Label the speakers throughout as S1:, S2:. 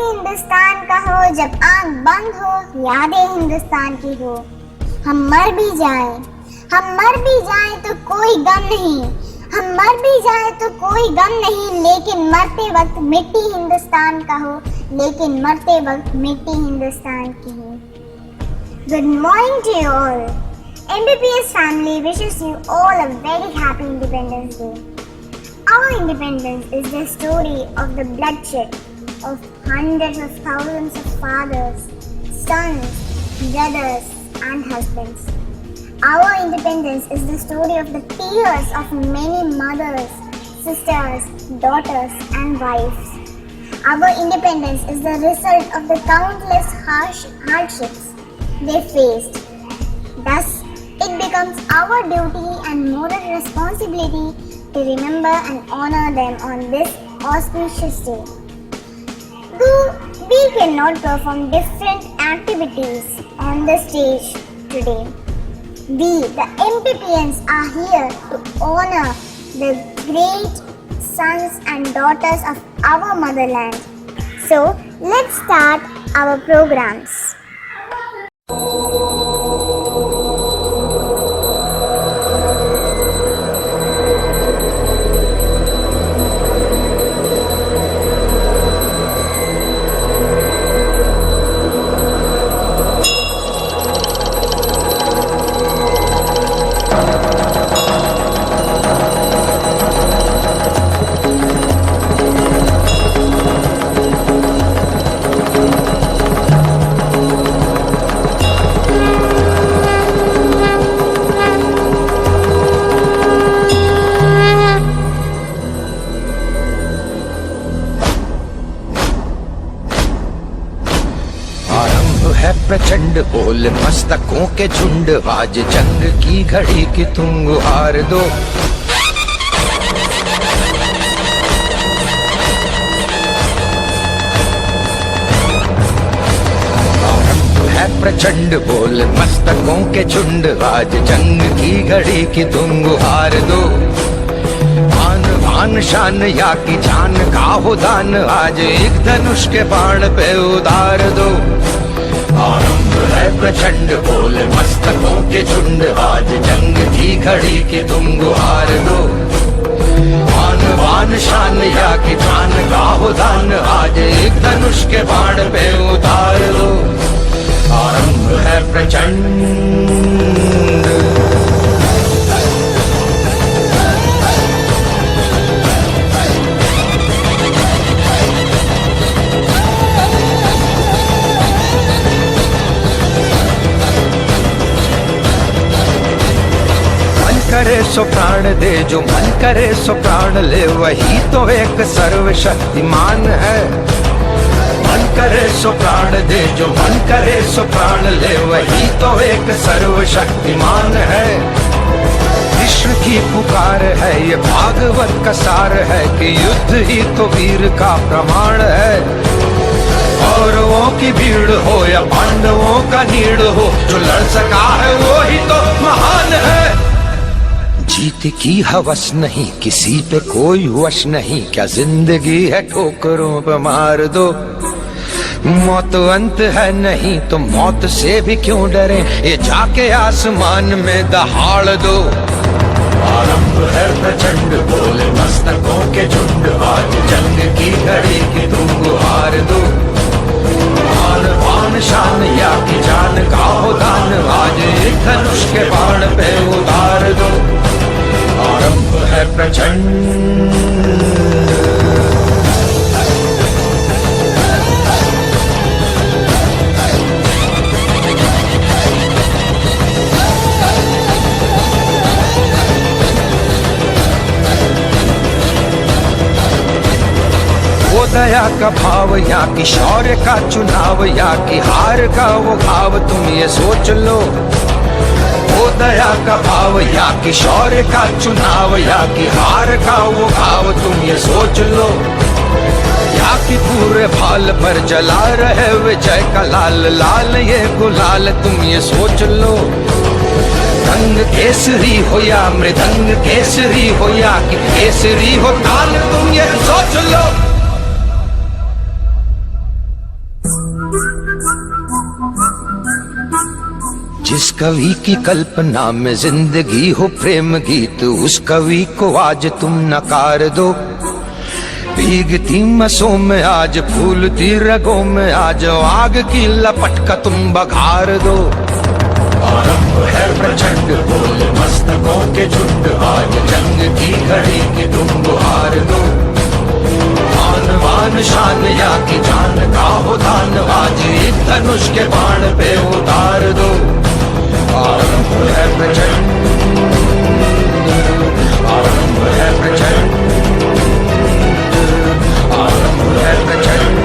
S1: हिंदुस्तान का हो, जब आंख बंद हो यादें हिंदुस्तान की हो। हम मर भी जाएं तो कोई गम नहीं, हम मर भी जाएं तो कोई गम नहीं, लेकिन मरते वक्त मिट्टी हिंदुस्तान का हो, लेकिन मरते वक्त मिट्टी हिंदुस्तान की हो। Good morning to you all. MBPS family wishes you all a very happy Independence Day. Our independence is the story of the bloodshed of hundreds of thousands of fathers, sons, brothers and husbands. Our independence is the story of the tears of many mothers, sisters, daughters and wives. Our independence is the result of the countless hardships they faced. Thus, it becomes our duty and moral responsibility to remember and honor them on this auspicious day. Though we cannot perform different activities on the stage today, we, the MPPNs, are here to honor the great sons and daughters of our motherland. So, let's start our programs.
S2: प्रचंड बोल मस्तकों के झुंड, आज जंग की घड़ी की तुम गुहार दो। है प्रचंड बोल मस्तकों के झुंड, आज जंग की घड़ी की तुम गुहार दो। आन बान शान या की जान का हो दान, आज एक धनुष के बाण पे उतार दो। आरंभ है प्रचंड बोल मस्तकों के झुंड, आज जंग की घड़ी की तुम गुहार दो। आन बान शान या की जान का हो दान, आज एक धनुष के बाण पे उतार दो। आरंभ है प्रचंड। करे सो प्राण दे, जो मन करे सो प्राण ले, वही तो एक सर्वशक्तिमान है। मन करे सो प्राण दे, जो मन करे सो प्राण ले, वही तो एक सर्वशक्तिमान है। कृष्ण की पुकार है, ये भागवत का सार है, कि युद्ध ही तो वीर का प्रमाण है। कौरवों की भीड़ हो या पांडवों का नीड़ हो, जो लड़ सका है वो ही तो महान है। जीत की हवस नहीं, किसी पे कोई वश नहीं, क्या जिंदगी है ठोकरों पे मार दो। मौत अंत है नहीं तो मौत से भी क्यों डरे, ये जाके आसमान में दहाड़ दो। आरंभ है प्रचंड बोल मस्तकों के झुंड, आज जंग की घड़ी की तुम गुहार दो। आन बान शान या की जान का हो दान, आज एक धनुष के बाण पे उतार दो। आरंभ है प्रचंड। वो दया का भाव या कि शौर्य का चुनाव, या कि हार का वो भाव, तुम ये सोच लो। वो दया का भाव या कि शौर्य का चुनाव, या कि हार का वो भाव, तुम ये सोच लो। या कि पूरे भाल पर जला रहे विजय का लाल लाल ये गुलाल, तुम ये सोच लो। रंग केसरी हो या मृदंग केसरी हो, या कि केसरी हो ताल, तुम ये सोच लो। जिस कवि की कल्पना में जिंदगी हो प्रेम गीत, उस कवि को आज तुम नकार दो। भीगती मसों में आज फूलती रगों में आज आग की लपट का तुम बघार दो। आरंभ है प्रचंड बोल मस्तकों के झुंड, आज जंग की घड़ी की तुम बुहार दो। मान मान शान या की जान का हो दान, आज एक धनुष के बाण पे उतार दो। आरंभ है प्रचंड, आरंभ है प्रचंड, आरंभ है प्रचंड।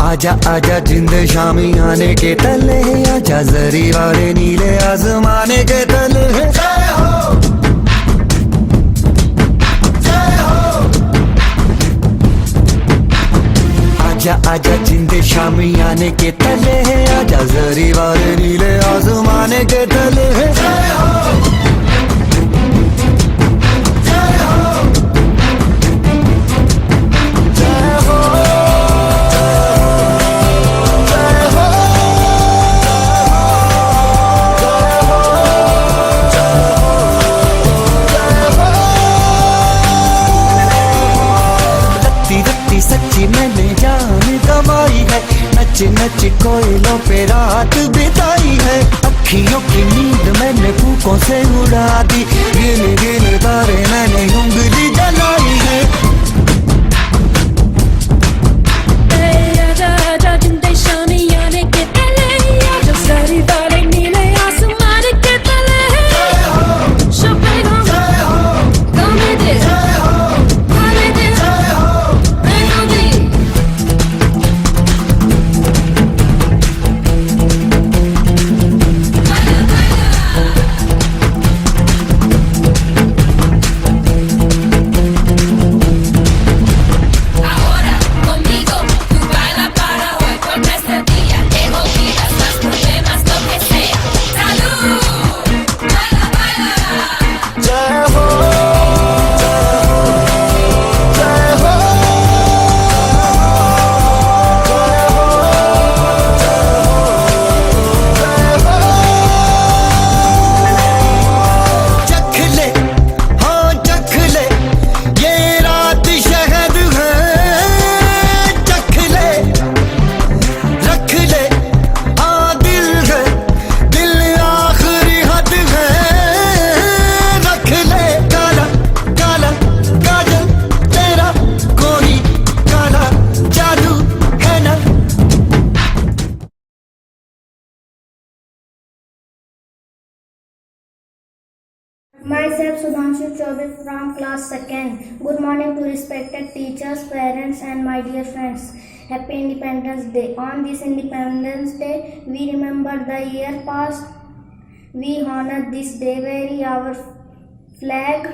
S3: आजा आजा जिंद शामी आने के तले, आजा जरी वाले नीले आसमाने के तले। जय हो, जय हो। आजा आजा जिंद शामी आने के तले, आजा जरी वाले नीले आसमाने के तले। जय हो, जय हो, जय हो। सच्ची मैंने जान कमाई है, नच नच कोयलों पे रात बिताई है। अखियों की नींद मैंने फूकों से उड़ा दी, गिन गिन तारे मैंने उंगली जलाई है। आजा आजा जिंदे शामी आने के तले, आजा सारी वाले नीले आसमान के तले।
S4: Myself Sudhanshu Chaudhary from class 2nd. Good morning to respected teachers, parents and my dear friends. Happy Independence Day. On this Independence Day, we remember the year past. We honor this day, vary our flag.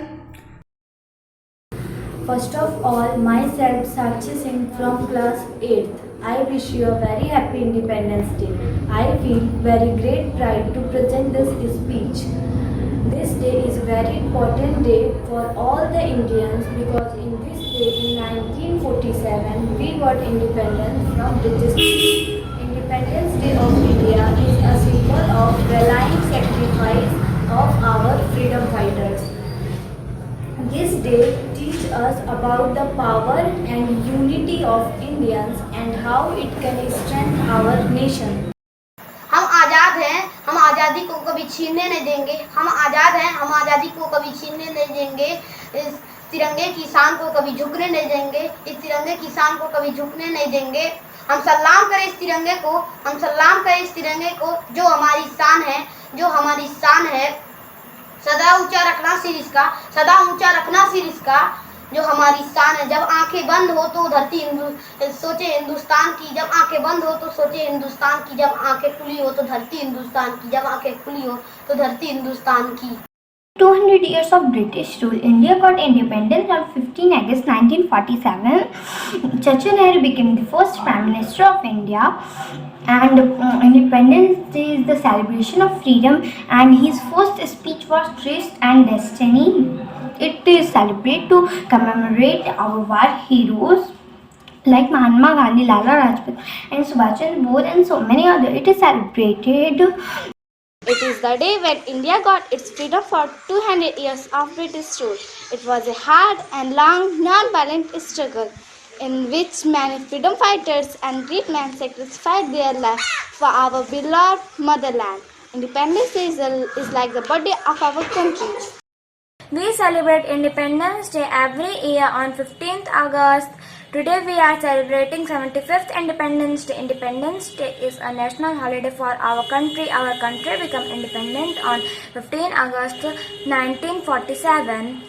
S5: First of all, myself Sakshi Singh from class 8th. I wish you a very happy Independence Day. I feel very great pride to present this speech. This day is a very important day for all the Indians because in this day in 1947 we got independence from British. Independence Day of India is a symbol of relying sacrifice of our freedom fighters. This day teaches us about the power and unity of Indians and how it can strengthen our nation.
S6: हम आज़ाद हैं, हम आज़ादी को कभी छीनने नहीं देंगे। हम आज़ाद हैं, हम आज़ादी को कभी छीनने नहीं देंगे। इस तिरंगे की शान को कभी झुकने नहीं देंगे। इस तिरंगे की शान को कभी झुकने नहीं देंगे। हम सलाम करें इस तिरंगे को, हम सलाम करें इस तिरंगे को जो हमारी शान है, जो हमारी शान है। सदा ऊंचा रखना सिर इसका, सदा ऊंचा रखना सिर इसका, जो हमारी शान है। जब आंखें बंद हो तो धरती सोचे हिंदुस्तान की, जब आंखें बंद हो तो सोचे हिंदुस्तान की, जब आंखें खुली हो तो धरती हिंदुस्तान की, जब आंखें खुली हो तो धरती हिंदुस्तान की।
S4: 200 years of British rule. India got independence on 15 August 1947. Chacha Nehru became the first Prime Minister of India, and Independence Day is the celebration of freedom, and his first speech was Trust and Destiny. It is celebrated to commemorate our war heroes like Mahatma Gandhi, Lala Rajput and Subhash Chandra Bose and so many others. It is celebrated.
S7: It is the day when India got its freedom for 200 years of British rule. It was a hard and long, non-violent struggle in which many freedom fighters and great men sacrificed their lives for our beloved motherland. Independence Day is like the birthday of our country.
S4: We celebrate Independence Day every year on 15th August. Today we are celebrating 75th Independence Day. Independence Day is a national holiday for our country. Our country became independent on 15 August 1947.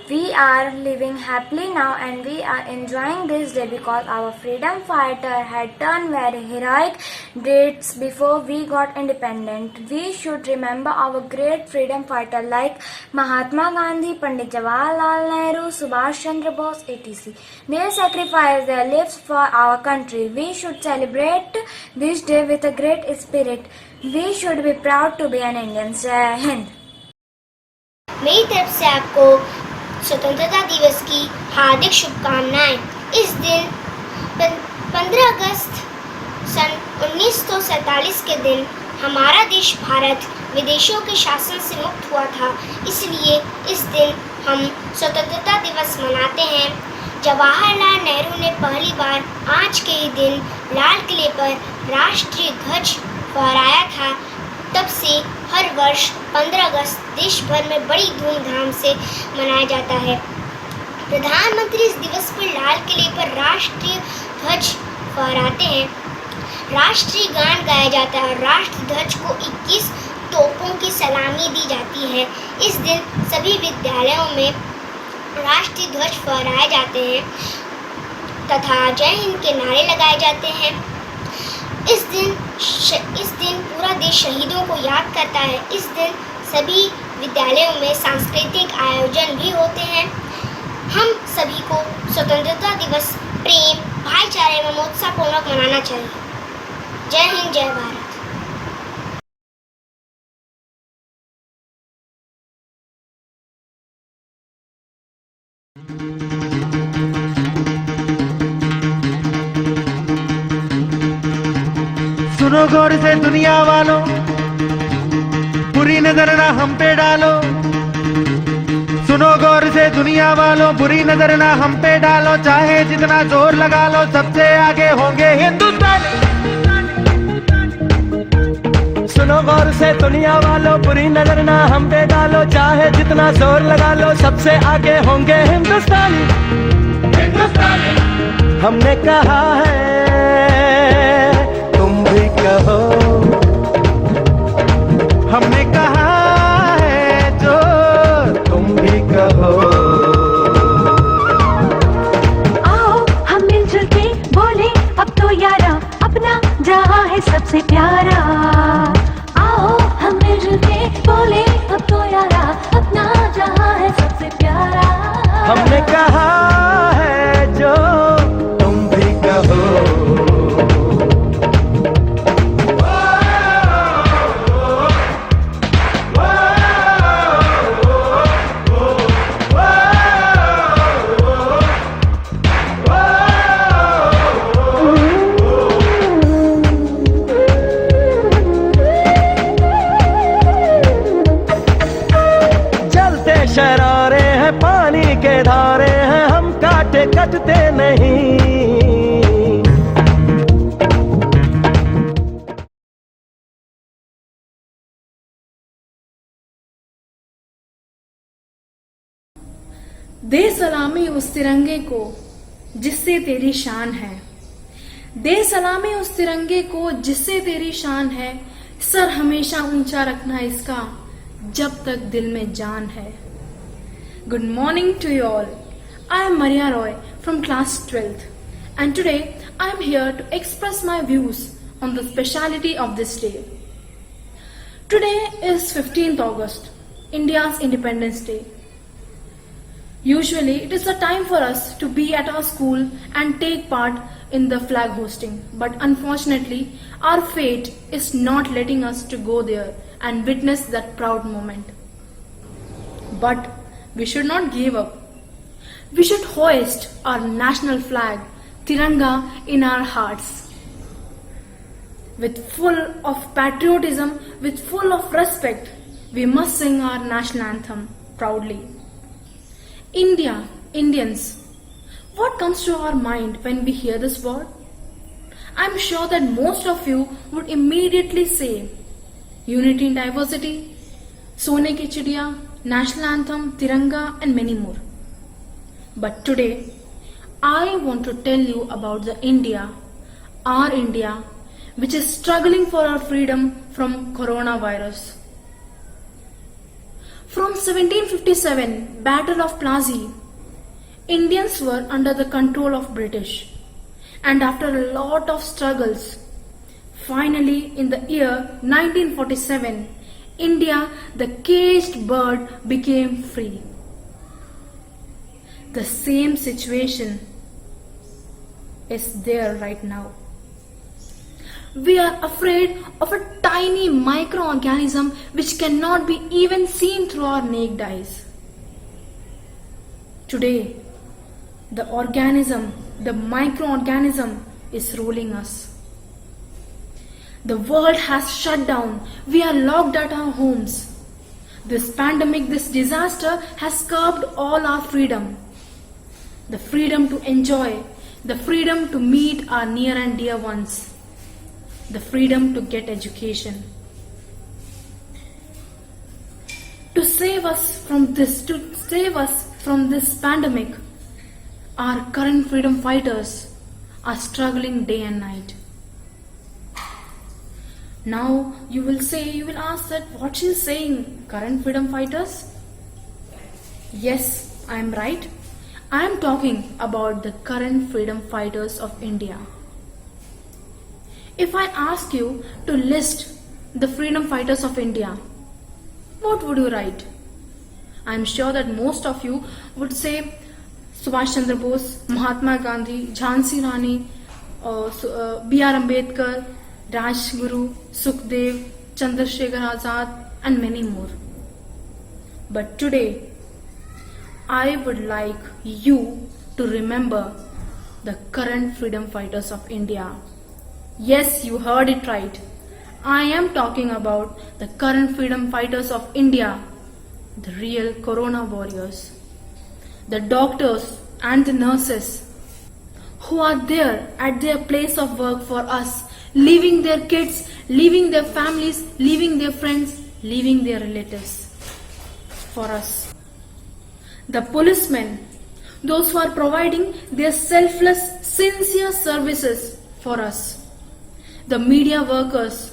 S4: We are living happily now and we are enjoying this day because our freedom fighter had done very heroic deeds before we got independent. We should remember our great freedom fighter like Mahatma Gandhi, Pandit Jawaharlal Nehru, Subhash Chandra Bose, etc. They sacrificed their lives for our country. We should celebrate this day with a great spirit. We should be proud to be an Indian. Jai Hind.
S1: मेरी तरफ से आपको स्वतंत्रता दिवस की हार्दिक शुभकामनाएं। इस दिन 15 अगस्त सन 1947 के दिन हमारा देश भारत विदेशियों के शासन से मुक्त हुआ था, इसलिए इस दिन हम स्वतंत्रता दिवस मनाते हैं। जवाहरलाल नेहरू ने पहली बार आज के ही दिन लाल किले पर राष्ट्रीय ध्वज फहराया था। तब से हर वर्ष 15 अगस्त देश भर में बड़ी धूमधाम से मनाया जाता है। प्रधानमंत्री इस दिवस पर लाल किले पर राष्ट्रीय ध्वज फहराते हैं, राष्ट्रीय गान गाया जाता है और राष्ट्रीय ध्वज को 21 तोपों की सलामी दी जाती है। इस दिन सभी विद्यालयों में राष्ट्रीय ध्वज फहराए जाते हैं तथा जय हिंद के नारे लगाए जाते हैं। इस दिन पूरा देश शहीदों को याद करता है। इस दिन सभी विद्यालयों में सांस्कृतिक आयोजन भी होते हैं। हम सभी को स्वतंत्रता दिवस प्रेम, भाईचारे एवं उत्साहपूर्वक मनाना चाहिए। जय हिंद, जय भारत।
S8: सुनो गौर से दुनिया वालों, बुरी नजर ना हम पे डालो। सुनो गौर से दुनिया वालों, बुरी नजर ना हम पे डालो। चाहे जितना जोर लगा लो, सबसे आगे होंगे हिंदुस्तानी। सुनो गौर से दुनिया वालों, बुरी नजर ना हम पे डालो। चाहे जितना जोर लगा लो, सबसे आगे होंगे हिंदुस्तानी। हमने कहा है, कहो, हमने कहा है जो तुम भी कहो।
S9: आओ हम मिलजुल के बोले अब तो यारा, अपना जहां है सबसे प्यारा। आओ हम मिलजुल के बोले अब तो यारा, अपना जहां है सबसे प्यारा।
S8: हमने कहा है जो तुम भी कहो। शरारे हैं, पानी के धारे हैं, हम काटे कटते नहीं।
S10: दे सलामी उस तिरंगे को जिससे तेरी शान है। दे सलामी उस तिरंगे को जिससे तेरी शान है। सर हमेशा ऊंचा रखना इसका जब तक दिल में जान है. Good morning to you all. I am Maria Roy from class 12th and today I am here to express my views on the speciality of this day. Today is 15th August, India's Independence Day. Usually it is a time for us to be at our school and take part in the flag hosting, but unfortunately our fate is not letting us to go there and witness that proud moment. But we should not give up. We should hoist our national flag, Tiranga, in our hearts. With full of patriotism, with full of respect, we must sing our national anthem proudly. India, Indians, what comes to our mind when we hear this word? I am sure that most of you would immediately say unity in diversity, Sone Ki Chidiya, national anthem, Tiranga and many more. But today, I want to tell you about the India, our India, which is struggling for our freedom from coronavirus. From 1757, Battle of Plassey, Indians were under the control of British. And after a lot of struggles, finally in the year 1947, India, the caged bird, became free. The same situation is there right now. We are afraid of a tiny microorganism which cannot be even seen through our naked eyes. Today, the microorganism is ruling us. The world has shut down. We are locked at our homes. This pandemic, this disaster has curbed all our freedom. The freedom to enjoy, the freedom to meet our near and dear ones, the freedom to get education. To save us from this pandemic, our current freedom fighters are struggling day and night. Now you will ask that what she is saying, current freedom fighters? Yes, I am right. I am talking about the current freedom fighters of India. If I ask you to list the freedom fighters of India, what would you write? I am sure that most of you would say Subhash Chandra Bose, Mahatma Gandhi, Jhansi Rani, B.R. Ambedkar, Rajguru, Sukhdev, Chandrasekhar Azad and many more. But today, I would like you to remember the current freedom fighters of India. Yes, you heard it right. I am talking about the current freedom fighters of India, the real corona warriors, the doctors and the nurses who are there at their place of work for us, leaving their kids, leaving their families, leaving their friends, leaving their relatives for us. The policemen, those who are providing their selfless, sincere services for us. The media workers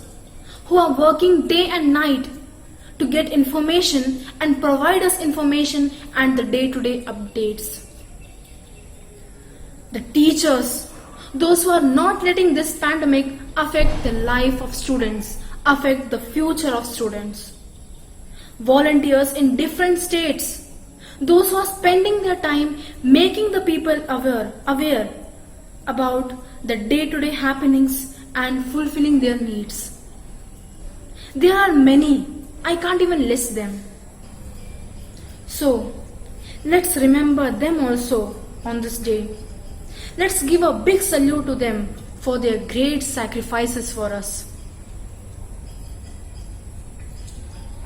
S10: who are working day and night to get information and provide us information and the day-to-day updates. The teachers, those who are not letting this pandemic affect the life of students, affect the future of students. Volunteers in different states, those who are spending their time making the people aware about the day-to-day happenings and fulfilling their needs. There are many, I can't even list them. So, let's remember them also on this day. Let's give a big salute to them for their great sacrifices for us.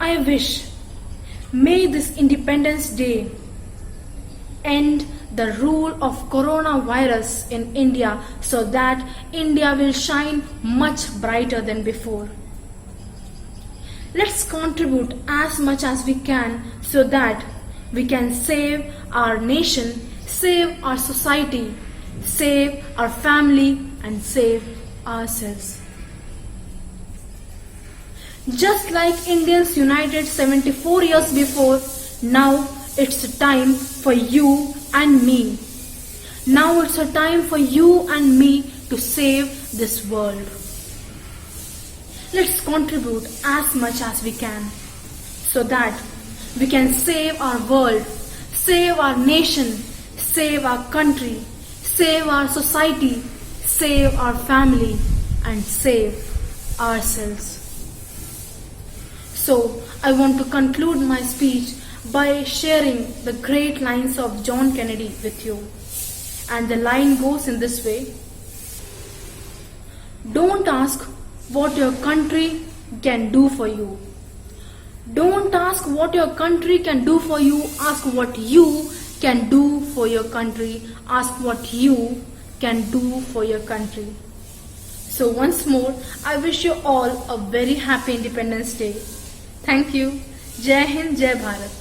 S10: I wish, may this Independence Day end the rule of coronavirus in India so that India will shine much brighter than before. Let's contribute as much as we can so that we can save our nation, save our society, save our family and save ourselves. Just like Indians united 74 years before, now it's a time for you and me. Now it's a time for you and me to save this world. Let's contribute as much as we can so that we can save our world, save our nation, save our country, save our society, save our family, and save ourselves. So, I want to conclude my speech by sharing the great lines of John Kennedy with you. And the line goes in this way: don't ask what your country can do for you. Don't ask what your country can do for you. Ask what you can do for your country. Ask what you can do for your country. So once more, I wish you all a very happy Independence Day. Thank you. Jai Hind, Jai Bharat.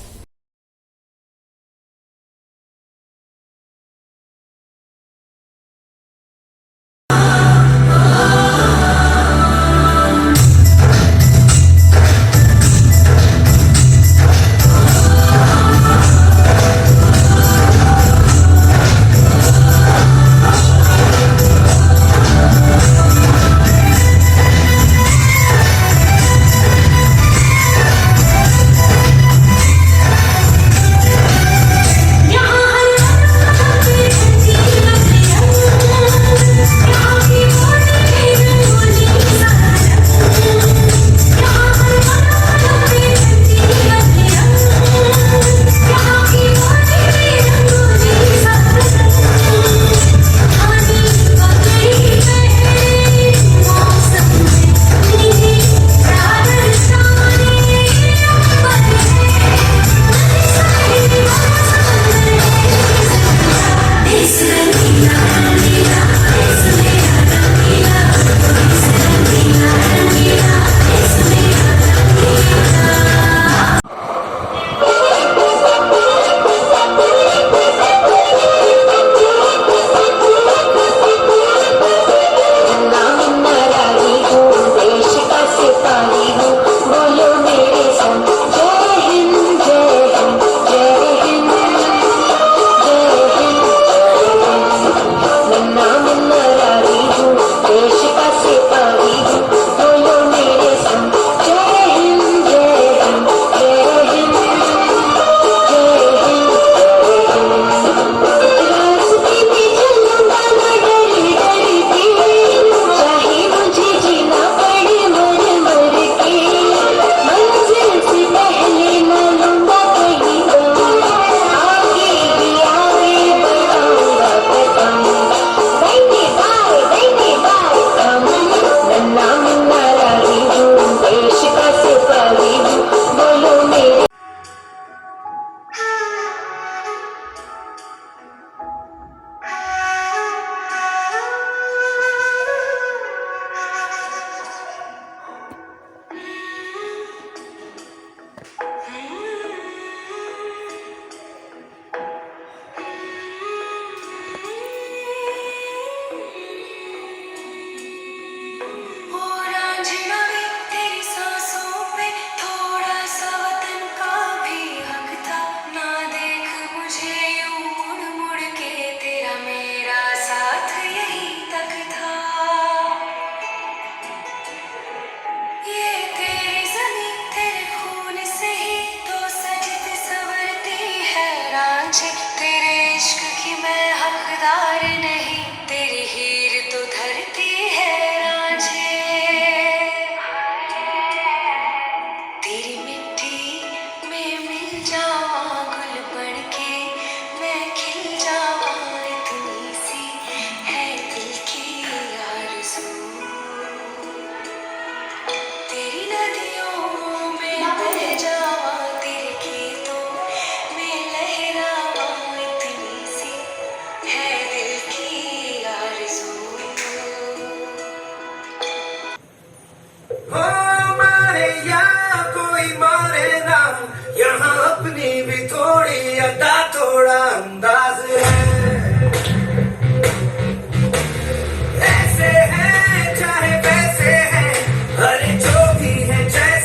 S2: ऐसे हैं चाहे वैसे हैं, अरे जो भी है जैसे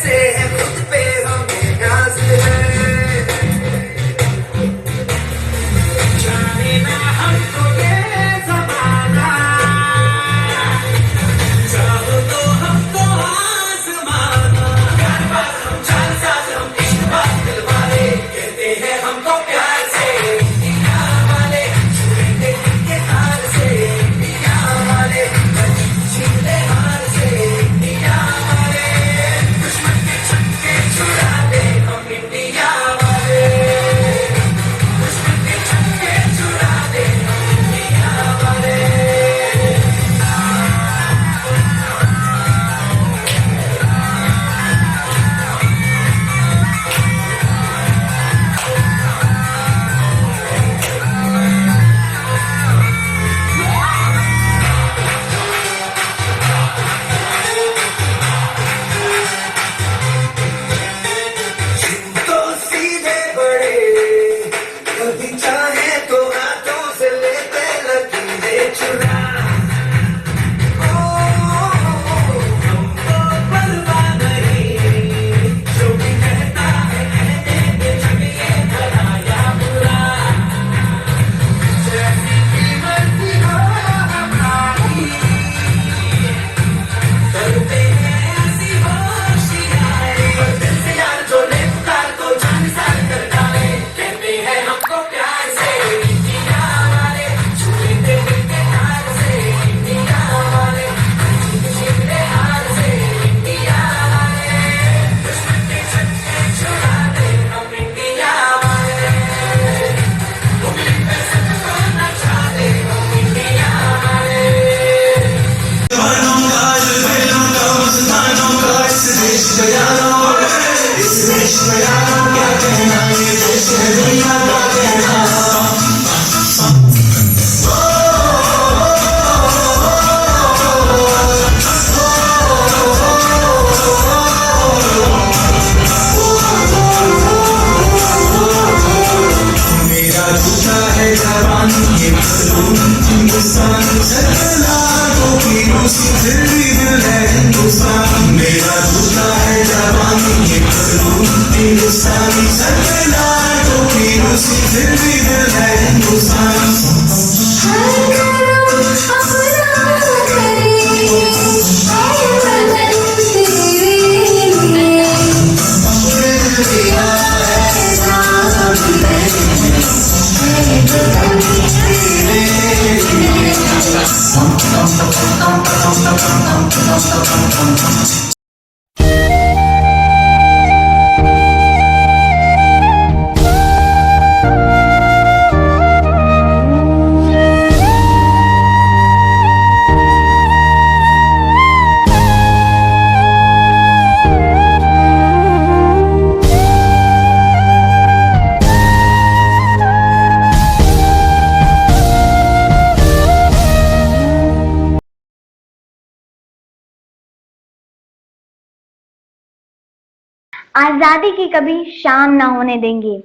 S11: आजादी की कभी शाम ना होने देंगे,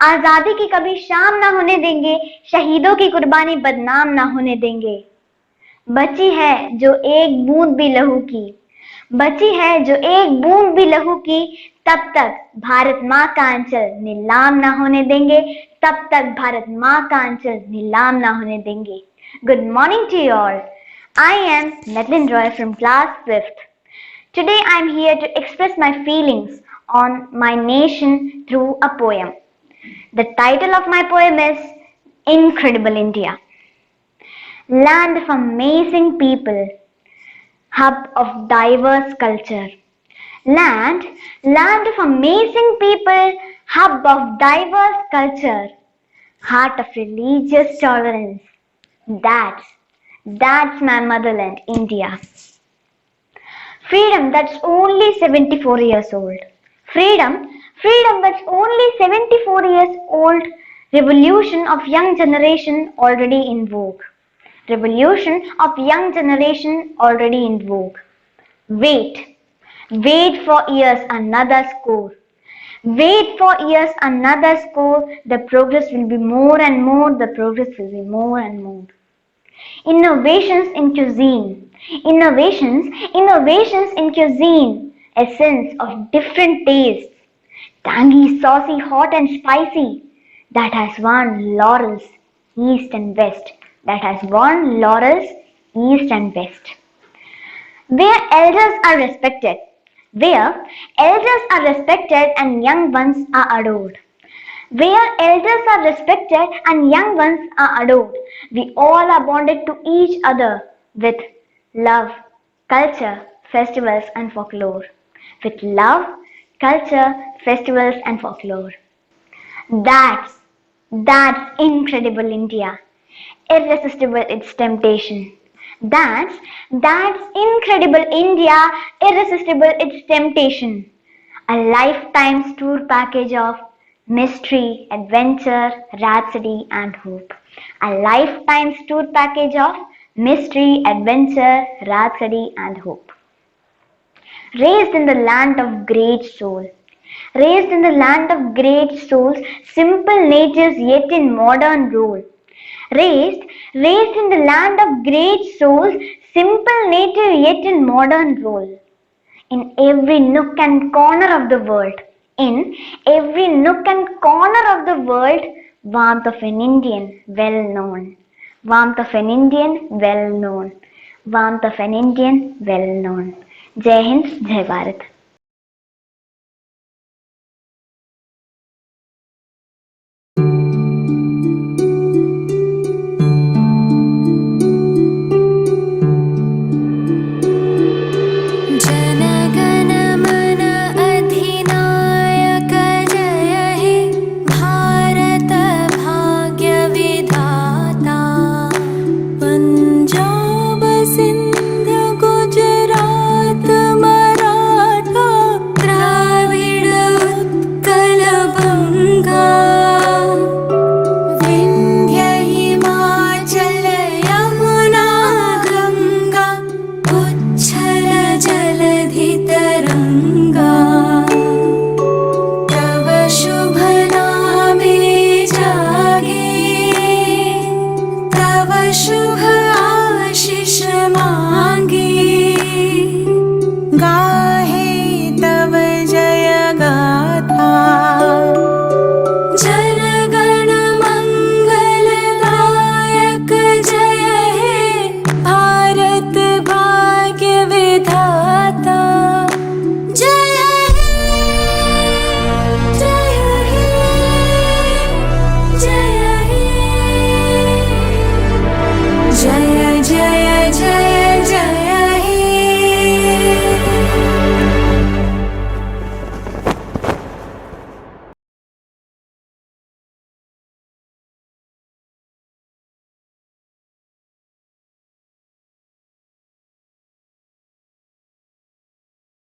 S11: आजादी की कभी शाम ना होने देंगे, शहीदों की कुर्बानी बदनाम ना होने देंगे। बची है जो एक बूंद भी लहू की, बची है जो एक बूंद भी लहू की, तब तक भारत माँ का अंचल नीलाम ना होने देंगे, तब तक भारत माँ का अंचल नीलाम ना होने देंगे। Good morning to you all. I am Madeline Roy from class 5th. Today I am here to express my feelings on my nation through a poem. The title of my poem is Incredible India. Land of amazing people, hub of diverse culture. Land of amazing people, hub of diverse culture, heart of religious tolerance. That's my motherland, India. Freedom that's only 74 years old. Freedom that's only 74 years old. Revolution of young generation already in vogue. Revolution of young generation already in vogue. Wait for years another score. Wait for years another score. The progress will be more and more. The progress will be more and more. Innovations in cuisine. Innovations in cuisine. Essence of different tastes. Tangy, saucy, hot and spicy. That has won laurels east and west. That has won laurels east and west. Where elders are respected. Where elders are respected and young ones are adored. Where elders are respected and young ones are adored, we all are bonded to each other with love, culture, festivals and folklore. With love, culture, festivals and folklore. That's incredible India. Irresistible its temptation. That's incredible India. Irresistible its temptation. A lifetime's tour package of mystery, adventure, rhapsody and hope. A lifetime's tour package of mystery, adventure, rhapsody and hope. Raised in the land of great soul. Raised in the land of great souls, simple natures yet in modern role. Raised in the land of great souls, simple nature yet in modern role. In every nook and corner of the world, in every nook and corner of the world, warmth of an Indian well known. Warmth of an Indian well known. Warmth of an Indian well known. Jai Hind, Jai Bharat.